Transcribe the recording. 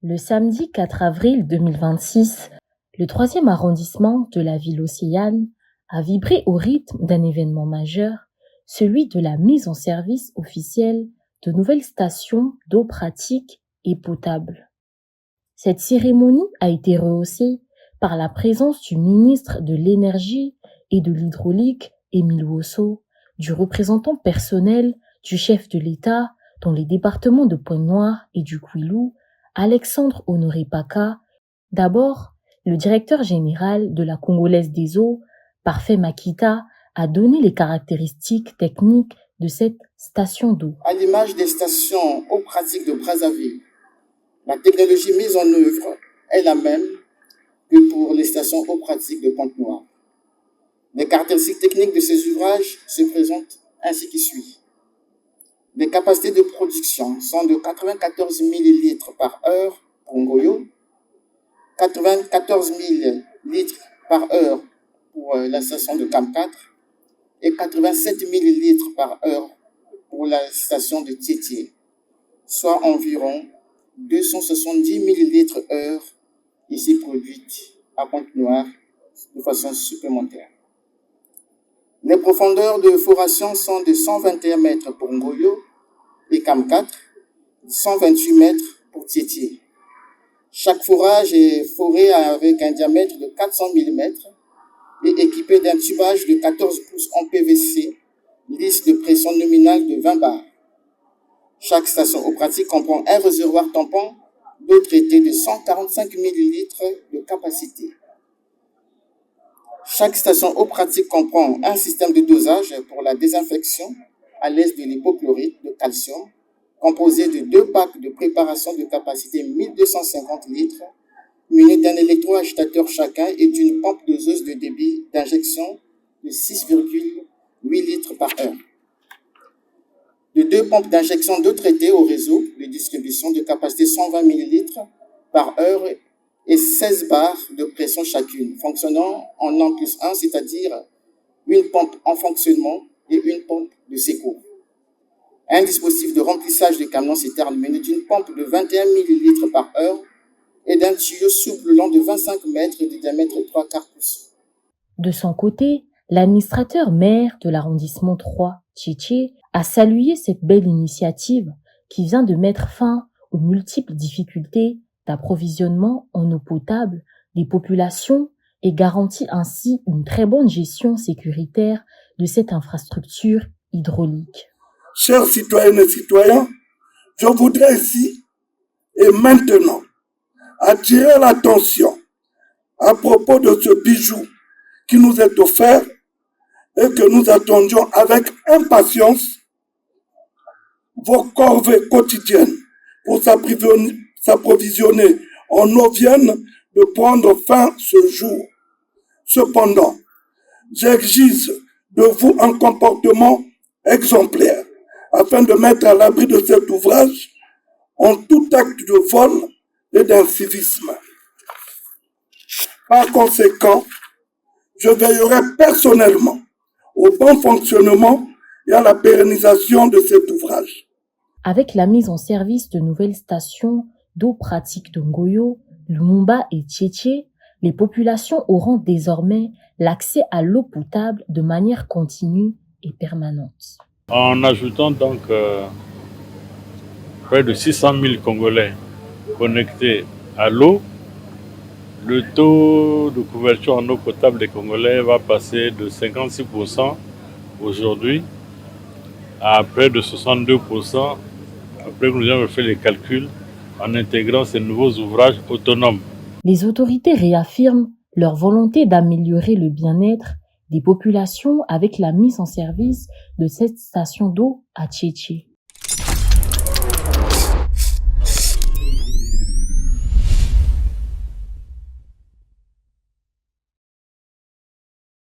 Le samedi 4 avril 2026, le 3e arrondissement de la ville océane a vibré au rythme d'un événement majeur, celui de la mise en service officielle de nouvelles stations d'eau pratique et potable. Cette cérémonie a été rehaussée par la présence du ministre de l'Énergie et de l'Hydraulique, Émile Wosso, du représentant personnel du chef de l'État dans les départements de Pointe-Noire et du Kwilu, Alexandre Honoré Paka. D'abord, le directeur général de la Congolaise des eaux, Parfait Makita, a donné les caractéristiques techniques de cette station d'eau. À l'image des stations eau pratique de Brazzaville, la technologie mise en œuvre est la même que pour les stations eau pratique de Pointe-Noire. Les caractéristiques techniques de ces ouvrages se présentent ainsi qui suit. Les capacités de production sont de 94 000 litres par heure pour Ngoyo, 94 000 litres par heure pour la station de Cam 4 et 87 000 litres par heure pour la station de Tiétié, soit environ 270 000 litres heure ici produites à Pointe-Noire de façon supplémentaire. Les profondeurs de foration sont de 121 mètres pour Ngoyo et Cam 4, 128 mètres pour Tiétié. Chaque forage est foré avec un diamètre de 400 mm et équipé d'un tubage de 14 pouces en PVC, lisse de pression nominale de 20 bars. Chaque station eau pratique comprend un réservoir tampon d'eau traitée de 145 ml de capacité. Chaque station eau pratique comprend un système de dosage pour la désinfection à l'aide de l'hypochlorite de calcium, composé de 2 packs de préparation de capacité 1250 litres, munis d'un électroagitateur chacun et d'une pompe doseuse de débit d'injection de 6,8 litres par heure. De 2 pompes d'injection d'eau traitée au réseau de distribution de capacité 120 ml par heure et 16 barres de pression chacune, fonctionnant en N+1, c'est-à-dire une pompe en fonctionnement et une pompe de secours. Un dispositif de remplissage des camions citernes muni d'une pompe de 21 ml par heure et d'un tuyau souple long de 25 mètres de diamètre 3/4 pouces. De son côté, l'administrateur maire de l'arrondissement 3, Tiétié, a salué cette belle initiative qui vient de mettre fin aux multiples difficultés d'approvisionnement en eau potable des populations et garantit ainsi une très bonne gestion sécuritaire de cette infrastructure hydraulique. Chers citoyennes et citoyens, je voudrais ici et maintenant attirer l'attention à propos de ce bijou qui nous est offert et que nous attendions avec impatience vos corvées quotidiennes pour s'approvisionner en eau viennent de prendre fin ce jour. Cependant, j'exige de vous un comportement exemplaire afin de mettre à l'abri de cet ouvrage en tout acte de vol et d'incivisme. Par conséquent, je veillerai personnellement au bon fonctionnement et à la pérennisation de cet ouvrage. Avec la mise en service de nouvelles stations d'eau pratique de Ngoyo, Lumumba et Tiétié, les populations auront désormais l'accès à l'eau potable de manière continue et permanente. En ajoutant donc près de 600 000 Congolais connectés à l'eau, le taux de couverture en eau potable des Congolais va passer de 56% aujourd'hui à près de 62% après que nous avons fait les calculs en intégrant ces nouveaux ouvrages autonomes. Les autorités réaffirment leur volonté d'améliorer le bien-être des populations avec la mise en service de cette station d'eau à Tiétié.